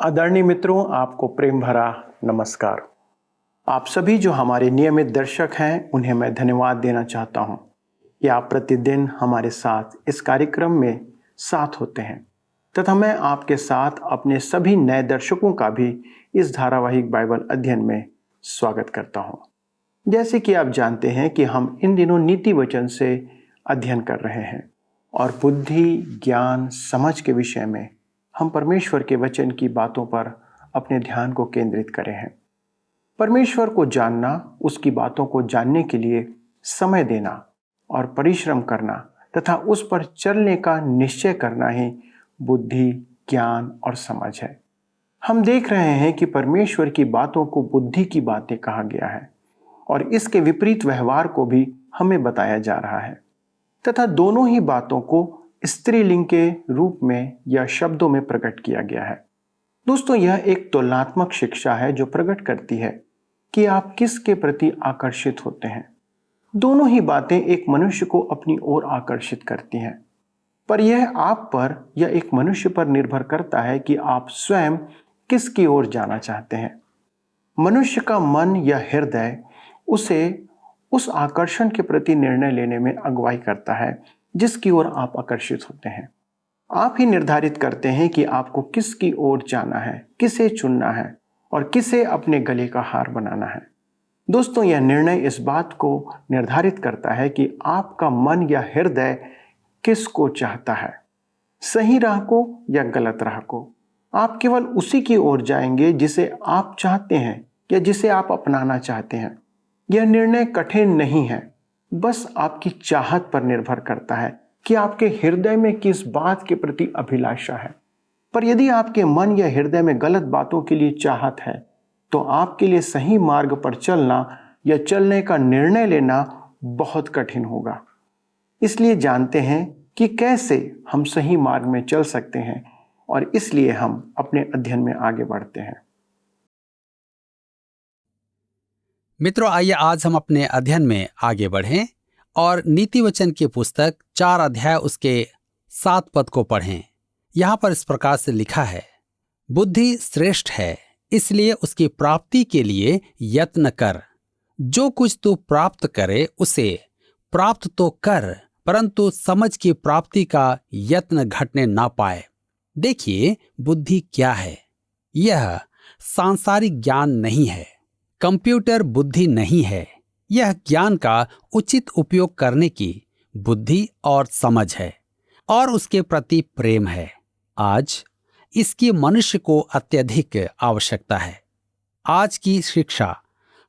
आदरणीय मित्रों, आपको प्रेम भरा नमस्कार। आप सभी जो हमारे नियमित दर्शक हैं, उन्हें मैं धन्यवाद देना चाहता हूं कि आप प्रतिदिन हमारे साथ इस कार्यक्रम में साथ होते हैं तथा मैं आपके साथ अपने सभी नए दर्शकों का भी इस धारावाहिक बाइबल अध्ययन में स्वागत करता हूं। जैसे कि आप जानते हैं कि हम इन दिनों नीति वचन से अध्ययन कर रहे हैं और बुद्धि, ज्ञान, समझ के विषय में हम परमेश्वर के वचन की बातों पर अपने ध्यान को केंद्रित करें हैं। परमेश्वर को जानना, उसकी बातों को जानने के लिए समय देना और परिश्रम करना तथा उस पर चलने का निश्चय करना ही बुद्धि, ज्ञान और समझ है। हम देख रहे हैं कि परमेश्वर की बातों को बुद्धि की बातें कहा गया है और इसके विपरीत व्यवहार को भी हमें बताया जा रहा है तथा दोनों ही बातों को स्त्रीलिंग के रूप में या शब्दों में प्रकट किया गया है। दोस्तों, यह एक तुलनात्मक शिक्षा है जो प्रकट करती है कि आप किसके प्रति आकर्षित होते हैं। दोनों ही बातें एक मनुष्य को अपनी ओर आकर्षित करती हैं, पर यह आप पर या एक मनुष्य पर निर्भर करता है कि आप स्वयं किसकी ओर जाना चाहते हैं। मनुष्य का मन या हृदय उसे उस आकर्षण के प्रति निर्णय लेने में अगुवाई करता है जिसकी ओर आप आकर्षित होते हैं। आप ही निर्धारित करते हैं कि आपको किसकी ओर जाना है, किसे चुनना है और किसे अपने गले का हार बनाना है। दोस्तों, यह निर्णय इस बात को निर्धारित करता है कि आपका मन या हृदय किसको चाहता है, सही राह को या गलत राह को। आप केवल उसी की ओर जाएंगे जिसे आप चाहते हैं या जिसे आप अपनाना चाहते हैं। यह निर्णय कठिन नहीं है, बस आपकी चाहत पर निर्भर करता है कि आपके हृदय में किस बात के प्रति अभिलाषा है। पर यदि आपके मन या हृदय में गलत बातों के लिए चाहत है, तो आपके लिए सही मार्ग पर चलना या चलने का निर्णय लेना बहुत कठिन होगा। इसलिए जानते हैं कि कैसे हम सही मार्ग में चल सकते हैं और इसलिए हम अपने अध्ययन में आगे बढ़ते हैं। मित्रों, आइए आज हम अपने अध्ययन में आगे बढ़ें और नीति वचन की पुस्तक 4 अध्याय उसके 7 पद को पढ़ें। यहाँ पर इस प्रकार से लिखा है, बुद्धि श्रेष्ठ है, इसलिए उसकी प्राप्ति के लिए यत्न कर। जो कुछ तू प्राप्त करे उसे प्राप्त तो कर, परंतु समझ की प्राप्ति का यत्न घटने ना पाए। देखिए, बुद्धि क्या है? यह सांसारिक ज्ञान नहीं है, कंप्यूटर बुद्धि नहीं है। यह ज्ञान का उचित उपयोग करने की बुद्धि और समझ है और उसके प्रति प्रेम है। आज इसकी मनुष्य को अत्यधिक आवश्यकता है। आज की शिक्षा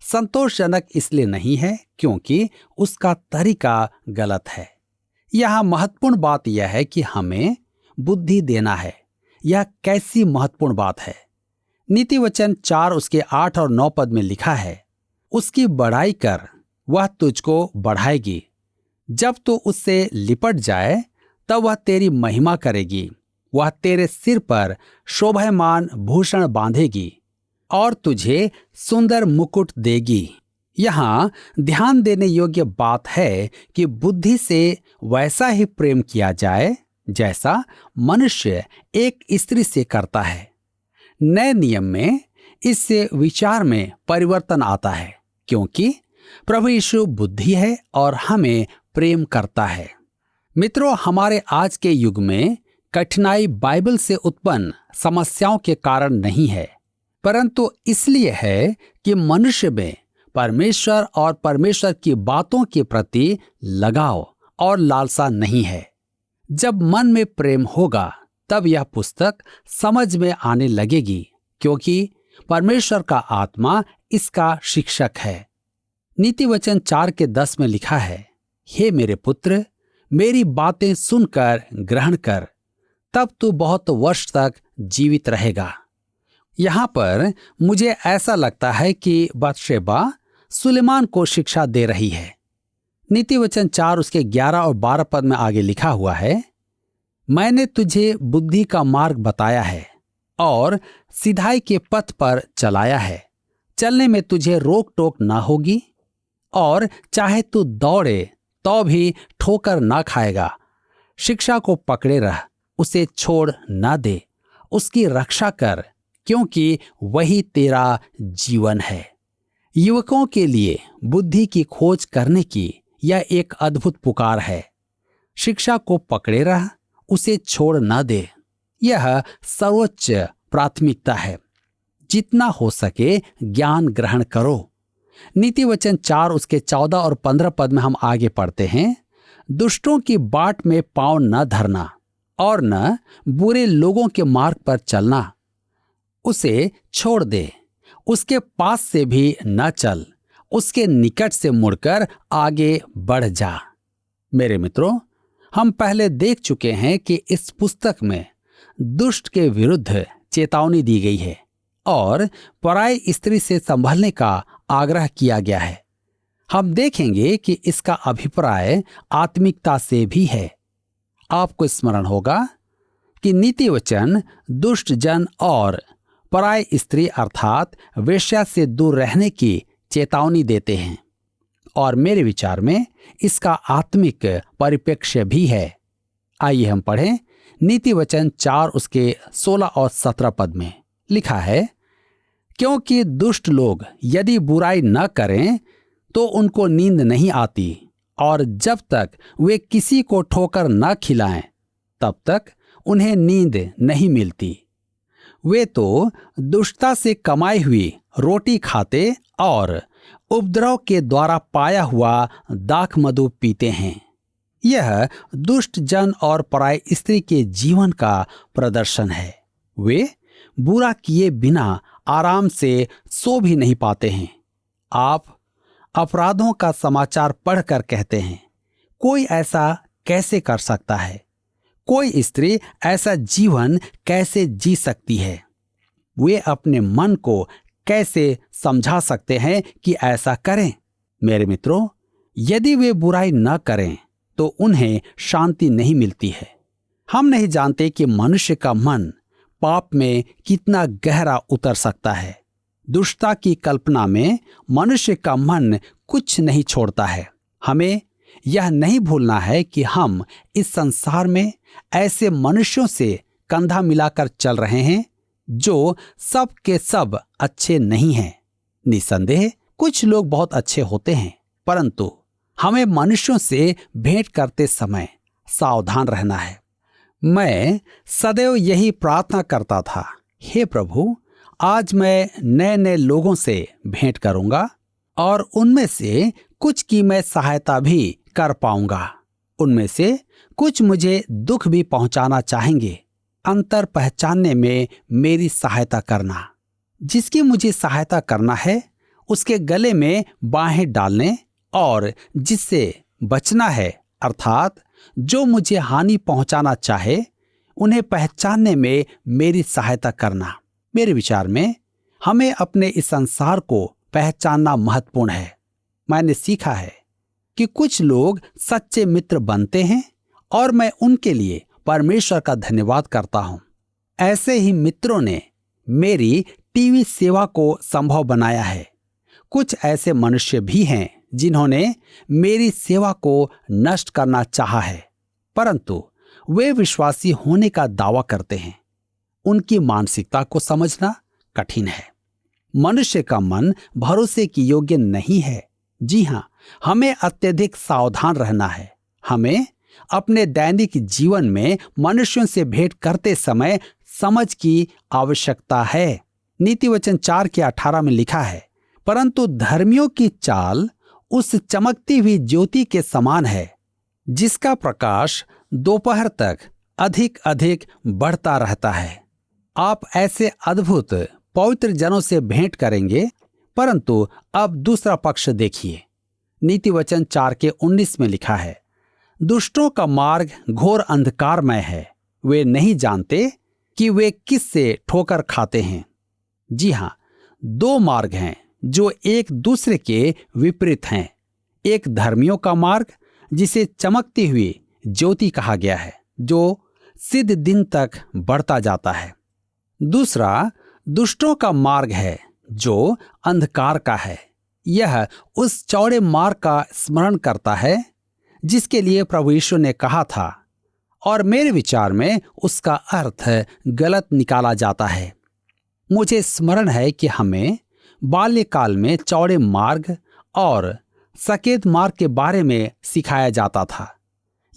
संतोषजनक इसलिए नहीं है क्योंकि उसका तरीका गलत है। यहाँ महत्वपूर्ण बात यह है कि हमें बुद्धि देना है। यह कैसी महत्वपूर्ण बात है? नीति वचन 4 उसके 8 और 9 पद में लिखा है, उसकी बड़ाई कर, वह तुझको बढ़ाएगी। जब तू उससे लिपट जाए तब वह तेरी महिमा करेगी। वह तेरे सिर पर शोभायमान भूषण बांधेगी और तुझे सुंदर मुकुट देगी। यहाँ ध्यान देने योग्य बात है कि बुद्धि से वैसा ही प्रेम किया जाए जैसा मनुष्य एक स्त्री से करता है। नए नियम में इससे विचार में परिवर्तन आता है क्योंकि प्रभु यीशु बुद्धि है और हमें प्रेम करता है। मित्रों, हमारे आज के युग में कठिनाई बाइबल से उत्पन्न समस्याओं के कारण नहीं है, परंतु इसलिए है कि मनुष्य में परमेश्वर और परमेश्वर की बातों के प्रति लगाव और लालसा नहीं है। जब मन में प्रेम होगा तब यह पुस्तक समझ में आने लगेगी क्योंकि परमेश्वर का आत्मा इसका शिक्षक है। नीति वचन 4 के 10 में लिखा है, हे मेरे पुत्र, मेरी बातें सुनकर ग्रहण कर, तब तू बहुत वर्ष तक जीवित रहेगा। यहाँ पर मुझे ऐसा लगता है कि बतशेबा सुलेमान को शिक्षा दे रही है। नीति वचन 4 उसके 11 और 12 पद में आगे लिखा हुआ है, मैंने तुझे बुद्धि का मार्ग बताया है और सिधाई के पथ पर चलाया है। चलने में तुझे रोक टोक ना होगी और चाहे तू दौड़े तो भी ठोकर ना खाएगा। शिक्षा को पकड़े रह, उसे छोड़ ना दे, उसकी रक्षा कर, क्योंकि वही तेरा जीवन है। युवकों के लिए बुद्धि की खोज करने की यह एक अद्भुत पुकार है। शिक्षा को पकड़े रह, उसे छोड़ न दे। यह सर्वोच्च प्राथमिकता है। जितना हो सके ज्ञान ग्रहण करो। नीति वचन 4 उसके 14 और 15 पद में हम आगे पढ़ते हैं, दुष्टों की बाट में पांव न धरना और न बुरे लोगों के मार्ग पर चलना। उसे छोड़ दे, उसके पास से भी न चल, उसके निकट से मुड़कर आगे बढ़ जा। मेरे मित्रों, हम पहले देख चुके हैं कि इस पुस्तक में दुष्ट के विरुद्ध चेतावनी दी गई है और पराई स्त्री से संभलने का आग्रह किया गया है। हम देखेंगे कि इसका अभिप्राय आत्मिकता से भी है। आपको स्मरण होगा कि नीति वचन दुष्ट जन और पराई स्त्री अर्थात वेश्या से दूर रहने की चेतावनी देते हैं और मेरे विचार में इसका आत्मिक परिप्रेक्ष्य भी है। आइए हम पढ़ें नीति वचन 4 उसके 16 और 17 पद में लिखा है, क्योंकि दुष्ट लोग यदि बुराई न करें तो उनको नींद नहीं आती, और जब तक वे किसी को ठोकर न खिलाएं तब तक उन्हें नींद नहीं मिलती। वे तो दुष्टता से कमाई हुई रोटी खाते और उपद्रव के द्वारा पाया हुआ दाख मधु पीते हैं। यह दुष्ट जन और पराई स्त्री के जीवन का प्रदर्शन है। वे बुरा किए बिना आराम से सो भी नहीं पाते हैं। आप अपराधों का समाचार पढ़कर कहते हैं, कोई ऐसा कैसे कर सकता है? कोई स्त्री ऐसा जीवन कैसे जी सकती है? वे अपने मन को कैसे समझा सकते हैं कि ऐसा करें? मेरे मित्रों, यदि वे बुराई न करें तो उन्हें शांति नहीं मिलती है। हम नहीं जानते कि मनुष्य का मन पाप में कितना गहरा उतर सकता है। दुष्टता की कल्पना में मनुष्य का मन कुछ नहीं छोड़ता है। हमें यह नहीं भूलना है कि हम इस संसार में ऐसे मनुष्यों से कंधा मिलाकर चल रहे हैं जो सब के सब अच्छे नहीं हैं। निसंदेह कुछ लोग बहुत अच्छे होते हैं, परंतु हमें मनुष्यों से भेंट करते समय सावधान रहना है। मैं सदैव यही प्रार्थना करता था, हे प्रभु, आज मैं नए नए लोगों से भेंट करूंगा और उनमें से कुछ की मैं सहायता भी कर पाऊंगा। उनमें से कुछ मुझे दुख भी पहुंचाना चाहेंगे। अंतर पहचानने में मेरी सहायता करना। जिसकी मुझे सहायता करना है उसके गले में बाहें डालने, और जिससे बचना है अर्थात जो मुझे हानि पहुंचाना चाहे उन्हें पहचानने में मेरी सहायता करना। मेरे विचार में हमें अपने इस संसार को पहचानना महत्वपूर्ण है। मैंने सीखा है कि कुछ लोग सच्चे मित्र बनते हैं और मैं उनके लिए परमेश्वर का धन्यवाद करता हूं। ऐसे ही मित्रों ने मेरी टीवी सेवा को संभव बनाया है। कुछ ऐसे मनुष्य भी हैं जिन्होंने मेरी सेवा को नष्ट करना चाहा है, परंतु वे विश्वासी होने का दावा करते हैं। उनकी मानसिकता को समझना कठिन है। मनुष्य का मन भरोसे के योग्य नहीं है। जी हां, हमें अत्यधिक सावधान रहना है। हमें अपने दैनिक जीवन में मनुष्यों से भेंट करते समय समझ की आवश्यकता है। नीति वचन 4 के 18 में लिखा है, परंतु धर्मियों की चाल उस चमकती हुई ज्योति के समान है जिसका प्रकाश दोपहर तक अधिक अधिक बढ़ता रहता है। आप ऐसे अद्भुत पवित्र जनों से भेंट करेंगे, परंतु अब दूसरा पक्ष देखिए। नीति वचन 4 के 19 में लिखा है, दुष्टों का मार्ग घोर अंधकारमय है, वे नहीं जानते कि वे किस से ठोकर खाते हैं। जी हां, दो मार्ग हैं जो एक दूसरे के विपरीत हैं। एक धर्मियों का मार्ग जिसे चमकती हुई ज्योति कहा गया है, जो सिद्ध दिन तक बढ़ता जाता है। दूसरा दुष्टों का मार्ग है जो अंधकार का है। यह उस चौड़े मार्ग का स्मरण करता है जिसके लिए प्रभु यीशु ने कहा था, और मेरे विचार में उसका अर्थ गलत निकाला जाता है। मुझे स्मरण है कि हमें बाल्यकाल में चौड़े मार्ग और सकेत मार्ग के बारे में सिखाया जाता था।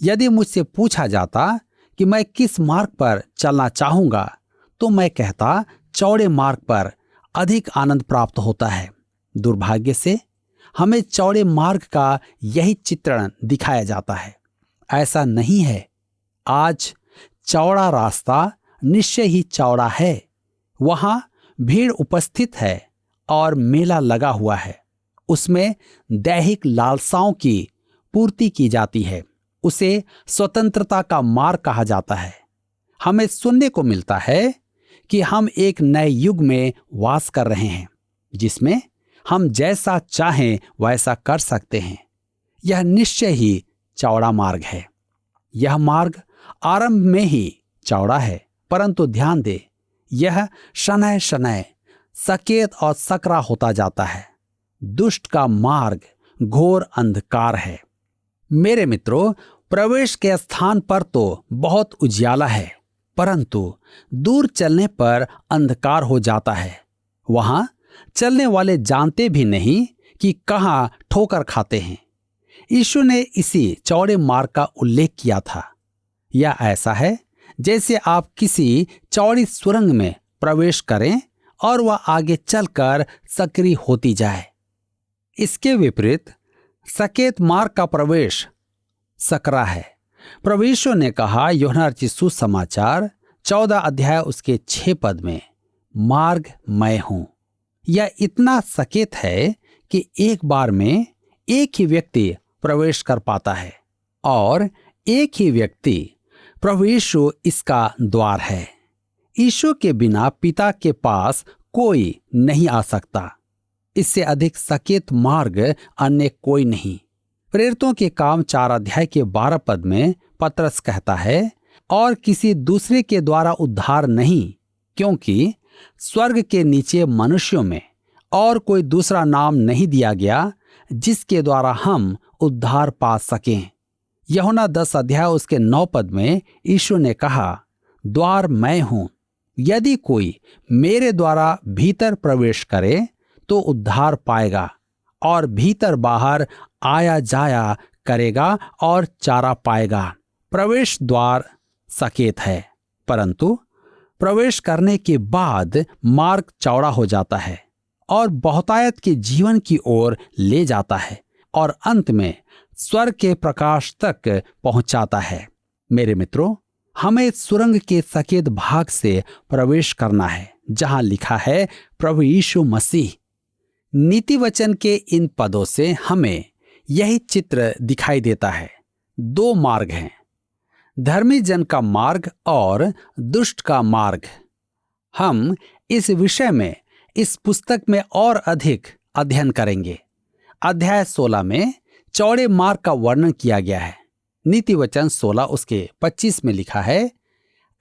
यदि मुझसे पूछा जाता कि मैं किस मार्ग पर चलना चाहूंगा, तो मैं कहता चौड़े मार्ग पर अधिक आनंद प्राप्त होता है। दुर्भाग्य से हमें चौड़े मार्ग का यही चित्रण दिखाया जाता है। ऐसा नहीं है। आज चौड़ा रास्ता निश्चय ही चौड़ा है। वहां भीड़ उपस्थित है और मेला लगा हुआ है। उसमें दैहिक लालसाओं की पूर्ति की जाती है। उसे स्वतंत्रता का मार्ग कहा जाता है। हमें सुनने को मिलता है कि हम एक नए युग में वास कर रहे हैं, जिसमें हम जैसा चाहें वैसा कर सकते हैं। यह निश्चय ही चौड़ा मार्ग है। यह मार्ग आरंभ में ही चौड़ा है, परंतु ध्यान दे, यह शनय शनय सकेत और सकरा होता जाता है। दुष्ट का मार्ग घोर अंधकार है। मेरे मित्रों, प्रवेश के स्थान पर तो बहुत उजियाला है, परंतु दूर चलने पर अंधकार हो जाता है। वहां चलने वाले जानते भी नहीं कि कहां ठोकर खाते हैं। यीशु ने इसी चौड़े मार्ग का उल्लेख किया था। यह ऐसा है जैसे आप किसी चौड़ी सुरंग में प्रवेश करें और वह आगे चलकर सकरी होती जाए। इसके विपरीत सकेत मार्ग का प्रवेश सकरा है। प्रभु यीशु ने कहा यूहन्ना रचित सुसमाचार 14 अध्याय उसके 6 पद में, मार्ग मैं हूं। यह इतना सकेत है कि एक बार में एक ही व्यक्ति प्रवेश कर पाता है और एक ही व्यक्ति प्रभु यीशु इसका द्वार है। यीशु के बिना पिता के पास कोई नहीं आ सकता। इससे अधिक सकेत मार्ग अन्य कोई नहीं। प्रेरितों के काम 4 अध्याय के 12 पद में पतरस कहता है, और किसी दूसरे के द्वारा उद्धार नहीं, क्योंकि स्वर्ग के नीचे मनुष्यों में और कोई दूसरा नाम नहीं दिया गया जिसके द्वारा हम उद्धार पा सकें। यूहन्ना 10 अध्याय उसके 9 पद में यीशु ने कहा, द्वार मैं हूं। यदि कोई मेरे द्वारा भीतर प्रवेश करे तो उद्धार पाएगा और भीतर बाहर आया जाया करेगा और चारा पाएगा। प्रवेश द्वार सकेत है, परंतु प्रवेश करने के बाद मार्ग चौड़ा हो जाता है और बहुतायत के जीवन की ओर ले जाता है और अंत में स्वर्ग के प्रकाश तक पहुंचाता है। मेरे मित्रों, हमें सुरंग के सकेत भाग से प्रवेश करना है, जहां लिखा है प्रभु यीशु मसीह। नीति वचन के इन पदों से हमें यही चित्र दिखाई देता है। 2 मार्ग हैं, धर्मी जन का मार्ग और दुष्ट का मार्ग। हम इस विषय में इस पुस्तक में और अधिक अध्ययन करेंगे। अध्याय 16 में चौड़े मार्ग का वर्णन किया गया है। नीति वचन 16 उसके 25 में लिखा है,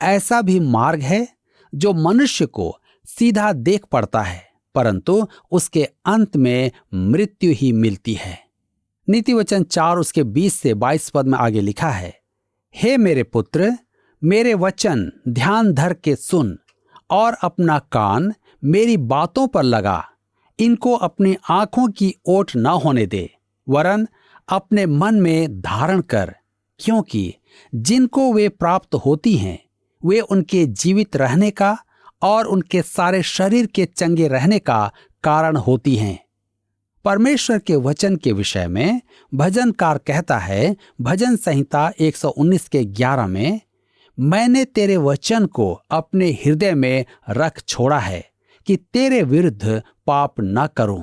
ऐसा भी मार्ग है जो मनुष्य को सीधा देख पड़ता है, परंतु उसके अंत में मृत्यु ही मिलती है। नीति वचन 4 उसके 20 से 22 पद में आगे लिखा है, हे मेरे पुत्र, मेरे वचन ध्यान धर के सुन और अपना कान मेरी बातों पर लगा। इनको अपनी आंखों की ओट न होने दे, वरन अपने मन में धारण कर, क्योंकि जिनको वे प्राप्त होती हैं वे उनके जीवित रहने का और उनके सारे शरीर के चंगे रहने का कारण होती हैं। परमेश्वर के वचन के विषय में भजनकार कहता है, भजन संहिता 119 के 11 में, मैंने तेरे वचन को अपने हृदय में रख छोड़ा है कि तेरे विरुद्ध पाप न करूं।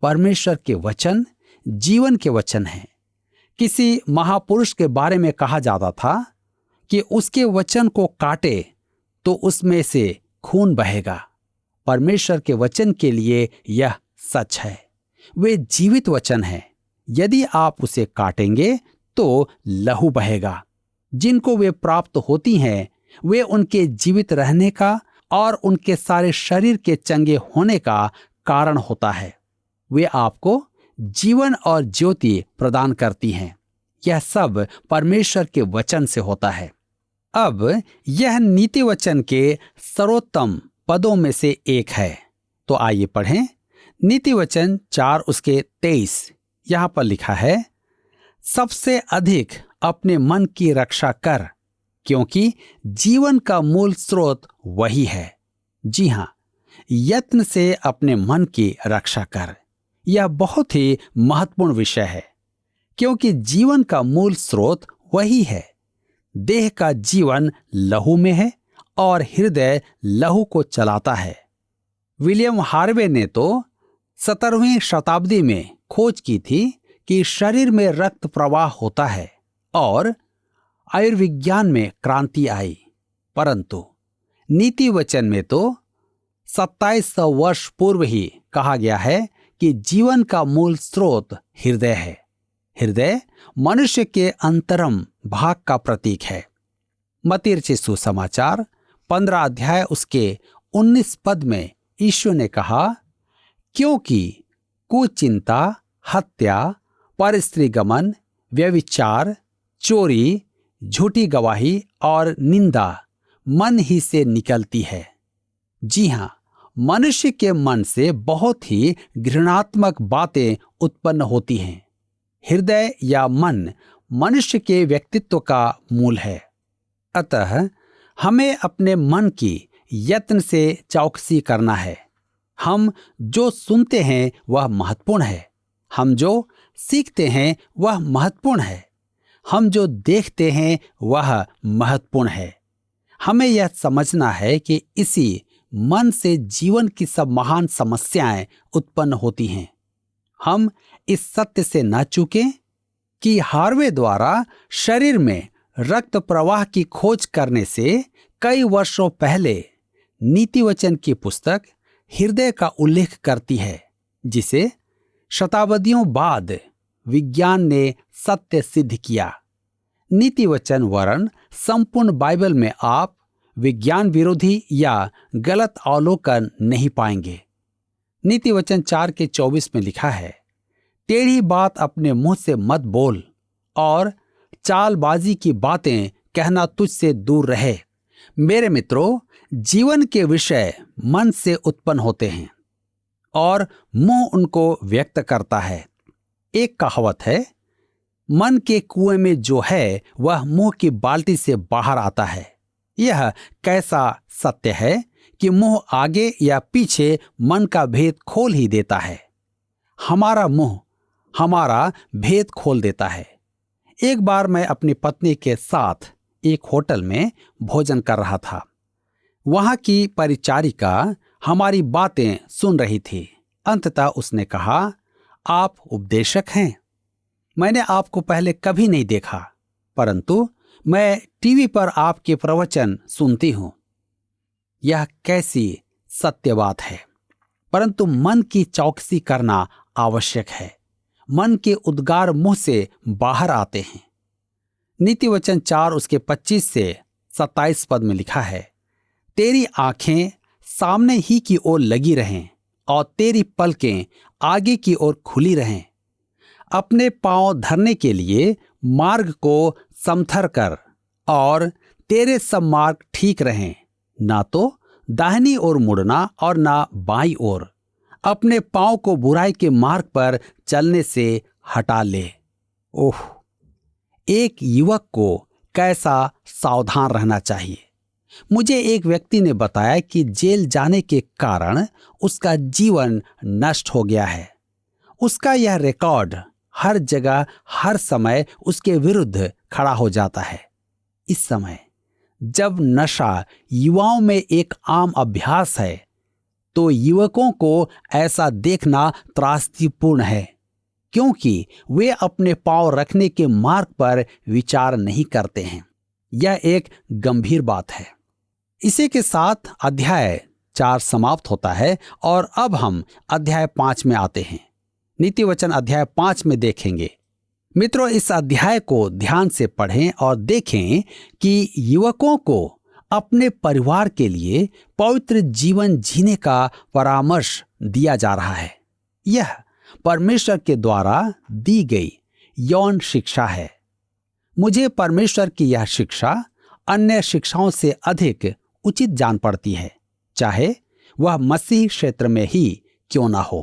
परमेश्वर के वचन जीवन के वचन हैं। किसी महापुरुष के बारे में कहा जाता था कि उसके वचन को काटे तो उसमें से खून बहेगा। परमेश्वर के वचन के लिए यह सच है। वे जीवित वचन है। यदि आप उसे काटेंगे तो लहू बहेगा। जिनको वे प्राप्त होती हैं वे उनके जीवित रहने का और उनके सारे शरीर के चंगे होने का कारण होता है। वे आपको जीवन और ज्योति प्रदान करती हैं। यह सब परमेश्वर के वचन से होता है। अब यह नीति वचन के सर्वोत्तम पदों में से एक है। तो आइए पढ़ें नीति वचन 4 उसके 23। यहां पर लिखा है, सबसे अधिक अपने मन की रक्षा कर, क्योंकि जीवन का मूल स्रोत वही है। जी हां, यत्न से अपने मन की रक्षा कर। यह बहुत ही महत्वपूर्ण विषय है, क्योंकि जीवन का मूल स्रोत वही है। देह का जीवन लहू में है और हृदय लहू को चलाता है। विलियम हार्वे ने तो 17वीं शताब्दी में खोज की थी कि शरीर में रक्त प्रवाह होता है और आयुर्विज्ञान में क्रांति आई। परंतु नीति वचन में तो 2700 वर्ष पूर्व ही कहा गया है कि जीवन का मूल स्रोत हृदय है। हृदय मनुष्य के अंतरम भाग का प्रतीक है। मत्ती रचित सुसमाचार 15 अध्याय उसके 19 पद में यीशु ने कहा, क्योंकि कुचिंता, हत्या, परस्त्रीगमन, व्यभिचार, चोरी, झूठी गवाही और निंदा मन ही से निकलती है। जी हां, मनुष्य के मन से बहुत ही घृणात्मक बातें उत्पन्न होती हैं। हृदय या मन मनुष्य के व्यक्तित्व का मूल है। अतः हमें अपने मन की यत्न से चौकसी करना है। हम जो सुनते हैं वह महत्वपूर्ण है। हम जो सीखते हैं वह महत्वपूर्ण है। हम जो देखते हैं वह महत्वपूर्ण है। हमें यह समझना है कि इसी मन से जीवन की सब महान समस्याएं उत्पन्न होती हैं। हम इस सत्य से न चूकें कि हार्वे द्वारा शरीर में रक्त प्रवाह की खोज करने से कई वर्षों पहले नीति वचन की पुस्तक हृदय का उल्लेख करती है, जिसे शताब्दियों बाद विज्ञान ने सत्य सिद्ध किया। नीति वचन वरन संपूर्ण बाइबल में आप विज्ञान विरोधी या गलत अवलोकन नहीं पाएंगे। नीति वचन 4 के 24 में लिखा है, टेढ़ी बात अपने मुंह से मत बोल और चालबाजी की बातें कहना तुझसे दूर रहे। मेरे मित्रों, जीवन के विषय मन से उत्पन्न होते हैं और मुंह उनको व्यक्त करता है। एक कहावत है, मन के कुएं में जो है वह मुंह की बाल्टी से बाहर आता है। यह कैसा सत्य है कि मुंह आगे या पीछे मन का भेद खोल ही देता है। हमारा मुंह हमारा भेद खोल देता है। एक बार मैं अपनी पत्नी के साथ एक होटल में भोजन कर रहा था। वहां की परिचारिका हमारी बातें सुन रही थी। अंततः उसने कहा, आप उपदेशक हैं? मैंने आपको पहले कभी नहीं देखा, परंतु मैं टीवी पर आपके प्रवचन सुनती हूं। यह कैसी सत्य बात है। परंतु मन की चौकसी करना आवश्यक है। मन के उद्गार मुंह से बाहर आते हैं। नीति वचन 4 उसके 25 से 27 पद में लिखा है, तेरी आंखें सामने ही की ओर लगी रहें और तेरी पलकें आगे की ओर खुली रहें। अपने पांव धरने के लिए मार्ग को समथर कर और तेरे सब मार्ग ठीक रहें, ना तो दाहिनी ओर मुड़ना और ना बाईं ओर। अपने पांव को बुराई के मार्ग पर चलने से हटा ले। ओह, एक युवक को कैसा सावधान रहना चाहिए। मुझे एक व्यक्ति ने बताया कि जेल जाने के कारण उसका जीवन नष्ट हो गया है। उसका यह रिकॉर्ड हर जगह हर समय उसके विरुद्ध खड़ा हो जाता है। इस समय जब नशा युवाओं में एक आम अभ्यास है, तो युवकों को ऐसा देखना त्रासदीपूर्ण है, क्योंकि वे अपने पांव रखने के मार्ग पर विचार नहीं करते हैं। यह एक गंभीर बात है। इसी के साथ अध्याय 4 समाप्त होता है और अब हम अध्याय 5 में आते हैं। नीति वचन अध्याय 5 में देखेंगे। मित्रों, इस अध्याय को ध्यान से पढ़ें और देखें कि युवकों को अपने परिवार के लिए पवित्र जीवन जीने का परामर्श दिया जा रहा है। यह परमेश्वर के द्वारा दी गई यौन शिक्षा है। मुझे परमेश्वर की यह शिक्षा अन्य शिक्षाओं से अधिक उचित जान पड़ती है, चाहे वह मसीह क्षेत्र में ही क्यों ना हो।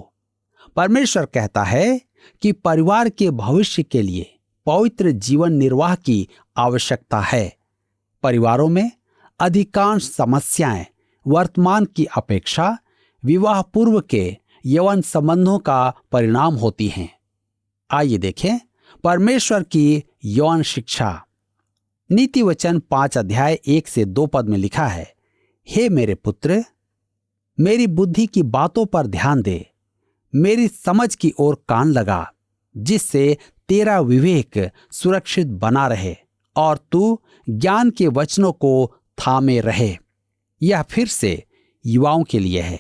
परमेश्वर कहता है कि परिवार के भविष्य के लिए पवित्र जीवन निर्वाह की आवश्यकता है। परिवारों में अधिकांश समस्याएं वर्तमान की अपेक्षा विवाह पूर्व के यौन संबंधों का परिणाम होती हैं। आइए देखें परमेश्वर की यौन शिक्षा। नीति वचन 5 अध्याय 1 से 2 पद में लिखा है, हे मेरे पुत्र, मेरी बुद्धि की बातों पर ध्यान दे, मेरी समझ की ओर कान लगा, जिससे तेरा विवेक सुरक्षित बना रहे और तू ज्ञान के वचनों को थामे रहे। यह फिर से युवाओं के लिए है।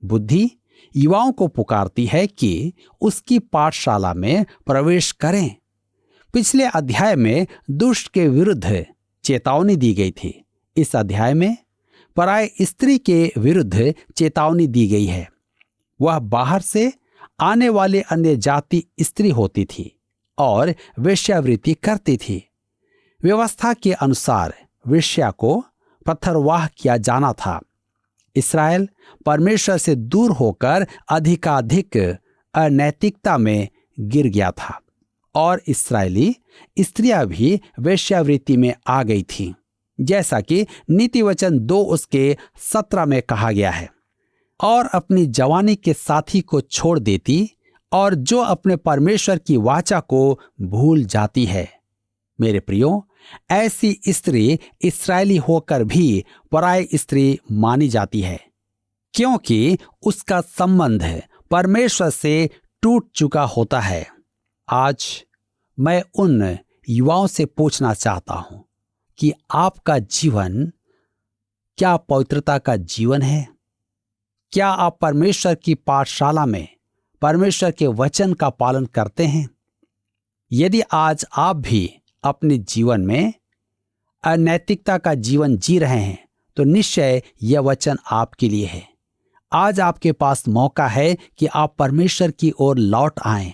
बुद्धि युवाओं को पुकारती है कि उसकी पाठशाला में प्रवेश करें। पिछले अध्याय में दुष्ट के विरुद्ध चेतावनी दी गई थी। इस अध्याय में पराय स्त्री के विरुद्ध चेतावनी दी गई है। वह बाहर से आने वाले अन्य जाति स्त्री होती थी और वेश्यावृत्ति करती थी। व्यवस्था के अनुसार वेश्या को पत्थरवाह किया जाना था। इस्राएल परमेश्वर से दूर होकर अधिकाधिक अनैतिकता में गिर गया था और इस्राएली स्त्रियां भी वेश्यावृत्ति में आ गई थीं, जैसा कि नीति वचन 2 उसके 17 में कहा गया है। और अपनी जवानी के साथी को छोड़ देती और जो अपने परमेश्वर की वाचा को भूल जाती है। मेरे प्रियो, ऐसी स्त्री इस्राएली होकर भी पराई स्त्री मानी जाती है, क्योंकि उसका संबंध परमेश्वर से टूट चुका होता है। आज मैं उन युवाओं से पूछना चाहता हूं कि आपका जीवन क्या पवित्रता का जीवन है? क्या आप परमेश्वर की पाठशाला में परमेश्वर के वचन का पालन करते हैं? यदि आज आप भी अपने जीवन में अनैतिकता का जीवन जी रहे हैं तो निश्चय यह वचन आपके लिए है। आज आपके पास मौका है कि आप परमेश्वर की ओर लौट आएं,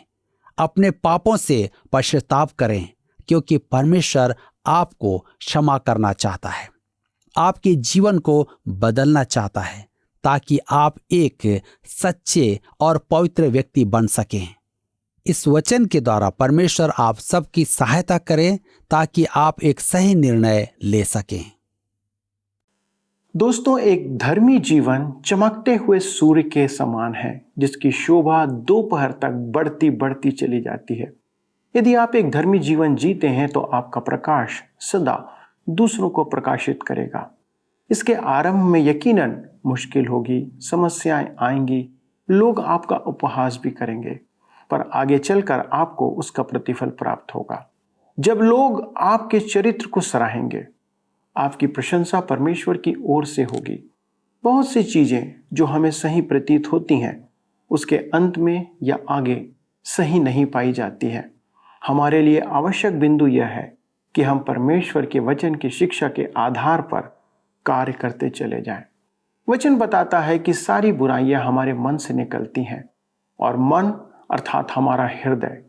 अपने पापों से पश्चाताप करें, क्योंकि परमेश्वर आपको क्षमा करना चाहता है, आपके जीवन को बदलना चाहता है, ताकि आप एक सच्चे और पवित्र व्यक्ति बन सकें। इस वचन के द्वारा परमेश्वर आप सबकी सहायता करें ताकि आप एक सही निर्णय ले सकें। दोस्तों, एक धर्मी जीवन चमकते हुए सूर्य के समान है, जिसकी शोभा दोपहर तक बढ़ती बढ़ती चली जाती है। यदि आप एक धर्मी जीवन जीते हैं तो आपका प्रकाश सदा दूसरों को प्रकाशित करेगा। इसके आरंभ में यकीनन मुश्किल होगी, समस्याएं आएंगी, लोग आपका उपहास भी करेंगे, पर आगे चलकर आपको उसका प्रतिफल प्राप्त होगा। जब लोग आपके चरित्र को सराहेंगे, आपकी प्रशंसा परमेश्वर की ओर से होगी। बहुत सी चीजें जो हमें सही प्रतीत होती हैं, उसके अंत में या आगे सही नहीं पाई जाती है। हमारे लिए आवश्यक बिंदु यह है कि हम परमेश्वर के वचन की शिक्षा के आधार पर कार्य करते चले जाएं। वचन बताता है कि सारी बुराइयां हमारे मन से निकलती हैं, और मन अर्थात हमारा हृदय,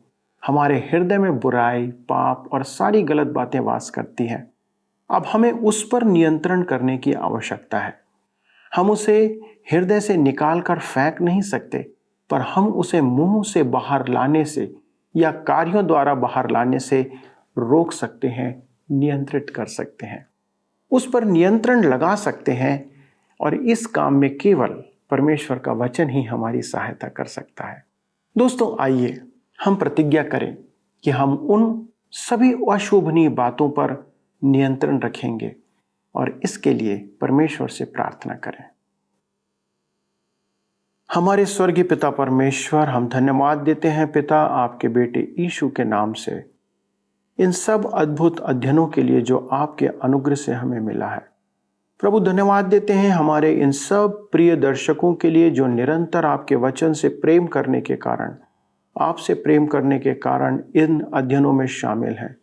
हमारे हृदय में बुराई, पाप और सारी गलत बातें वास करती हैं। अब हमें उस पर नियंत्रण करने की आवश्यकता है। हम उसे हृदय से निकाल कर फेंक नहीं सकते, पर हम उसे मुंह से बाहर लाने से या कार्यों द्वारा बाहर लाने से रोक सकते हैं, नियंत्रित कर सकते हैं, उस पर नियंत्रण लगा सकते हैं। और इस काम में केवल परमेश्वर का वचन ही हमारी सहायता कर सकता है। दोस्तों, आइए हम प्रतिज्ञा करें कि हम उन सभी अशोभनीय बातों पर नियंत्रण रखेंगे और इसके लिए परमेश्वर से प्रार्थना करें। हमारे स्वर्गीय पिता परमेश्वर, हम धन्यवाद देते हैं पिता आपके बेटे यीशु के नाम से इन सब अद्भुत अध्ययनों के लिए जो आपके अनुग्रह से हमें मिला है। प्रभु, धन्यवाद देते हैं हमारे इन सब प्रिय दर्शकों के लिए जो निरंतर आपके वचन से प्रेम करने के कारण, आपसे प्रेम करने के कारण इन अध्ययनों में शामिल हैं,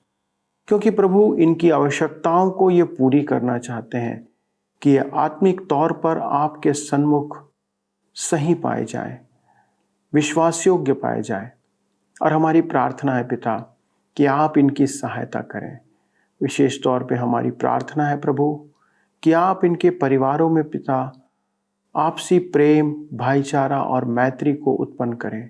क्योंकि प्रभु इनकी आवश्यकताओं को ये पूरी करना चाहते हैं कि ये आत्मिक तौर पर आपके सन्मुख सही पाए जाएं, विश्वास योग्य पाए जाएं। और हमारी प्रार्थना है पिता कि आप इनकी सहायता करें। विशेष तौर पे हमारी प्रार्थना है प्रभु कि आप इनके परिवारों में पिता आपसी प्रेम, भाईचारा और मैत्री को उत्पन्न करें।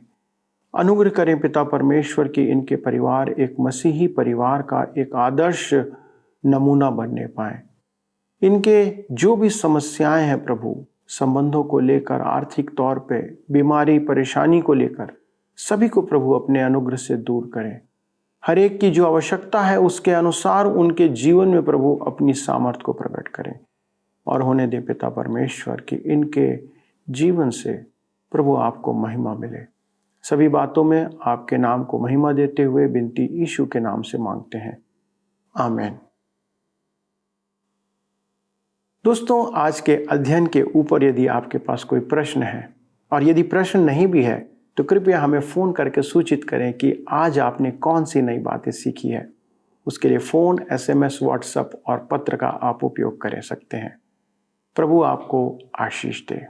अनुग्रह करें पिता परमेश्वर की इनके परिवार एक मसीही परिवार का एक आदर्श नमूना बनने पाए। इनके जो भी समस्याएं हैं प्रभु, संबंधों को लेकर, आर्थिक तौर पे, बीमारी, परेशानी को लेकर, सभी को प्रभु अपने अनुग्रह से दूर करें। हर एक की जो आवश्यकता है उसके अनुसार उनके जीवन में प्रभु अपनी सामर्थ को प्रकट करें और होने दे पिता परमेश्वर की इनके जीवन से प्रभु आपको महिमा मिले। सभी बातों में आपके नाम को महिमा देते हुए विनती यीशु के नाम से मांगते हैं, आमीन। दोस्तों, आज के अध्ययन के ऊपर यदि आपके पास कोई प्रश्न है और यदि प्रश्न नहीं भी है तो कृपया हमें फ़ोन करके सूचित करें कि आज आपने कौन सी नई बातें सीखी है। उसके लिए फ़ोन, SMS, व्हाट्सएप और पत्र का आप उपयोग कर सकते हैं। प्रभु आपको आशीष दे।